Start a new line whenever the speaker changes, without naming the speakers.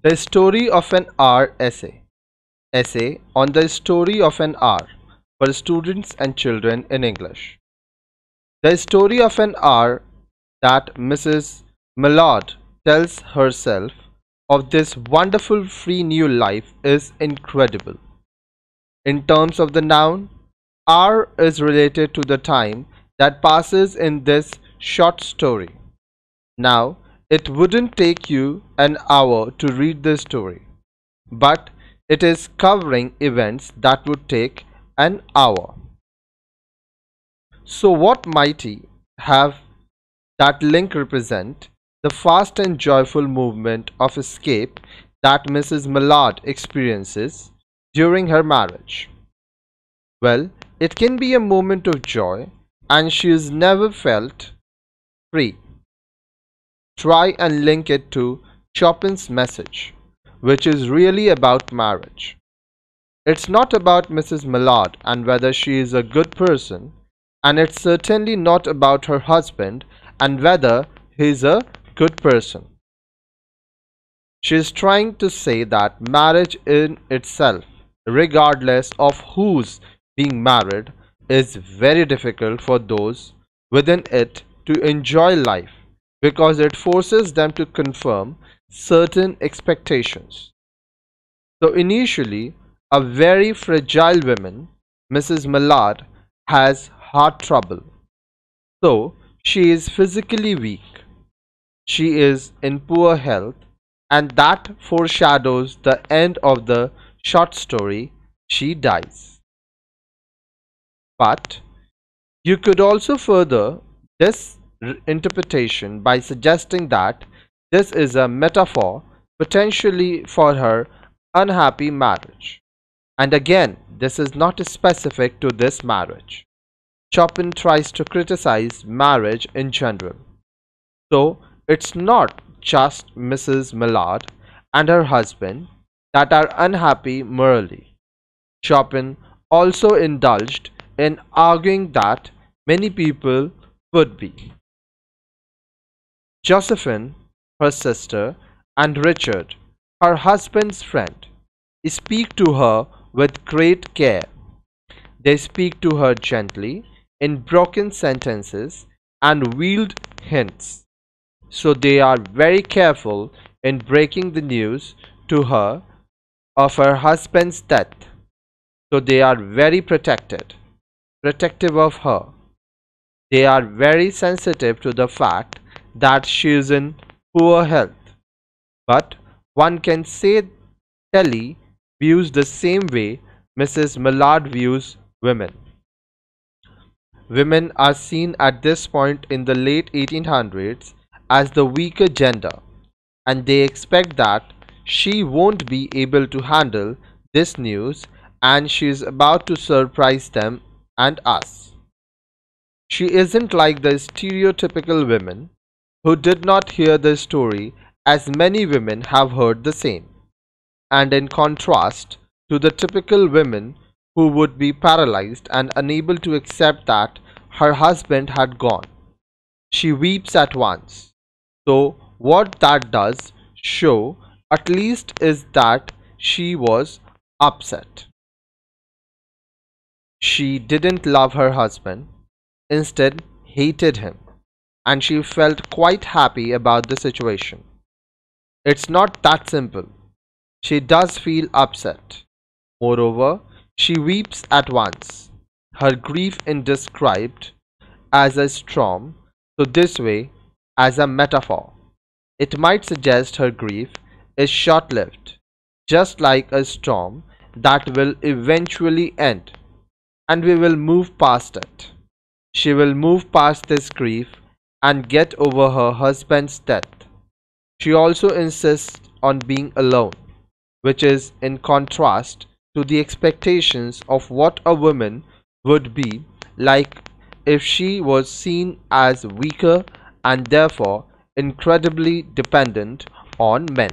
The Story of an Hour essay. Essay on the story of an hour for students and children in English. The story of an hour that Mrs. Millard tells herself of this wonderful free new life is incredible. In terms of the noun, hour is related to the time that passes in this short story. Now, it wouldn't take you an hour to read this story, but it is covering events that would take an hour. So, what mighty have that link represent the fast and joyful movement of escape that Mrs. Millard experiences during her marriage? Well, it can be a moment of joy, and she has never felt free. Try and link it to Chopin's message, which is really about marriage. It's not about Mrs. Millard and whether she is a good person, and it's certainly not about her husband and whether he is a good person. She is trying to say that marriage in itself, regardless of who's being married, is very difficult for those within it to enjoy life because it forces them to confirm certain expectations. So initially, a very fragile woman, Mrs. Millard has heart trouble. So she is physically weak. She is in poor health, and that foreshadows the end of the short story. She dies. But you could also further this interpretation by suggesting that this is a metaphor potentially for her unhappy marriage. And again, this is not specific to this marriage. Chopin tries to criticize marriage in general. So it's not just Mrs. Millard and her husband that are unhappy merely. Chopin also indulged in arguing that many people would be. Josephine, her sister, and Richard, her husband's friend, speak to her with great care. They speak to her gently, in broken sentences and veiled hints. So they are very careful in breaking the news to her of her husband's death. So they are very protective of her. They are very sensitive to the fact that she is in poor health. But one can say Telly views the same way Mrs. Millard views women. Women are seen at this point in the late 1800s as the weaker gender, and they expect that she won't be able to handle this news and she is about to surprise them and us. She isn't like the stereotypical women who did not hear the story, as many women have heard the same, and in contrast to the typical women who would be paralyzed and unable to accept that her husband had gone. She weeps at once. So what that does show at least is that she was upset. She didn't love her husband, instead hated him, and she felt quite happy about the situation. It's not that simple. She does feel upset. Moreover, she weeps at once. Her grief is described as a storm, so this way, as a metaphor, it might suggest her grief is short-lived, just like a storm that will eventually end, and we will move past it. She will move past this grief and get over her husband's death. She also insists on being alone, which is in contrast to the expectations of what a woman would be like if she was seen as weaker and therefore incredibly dependent on men.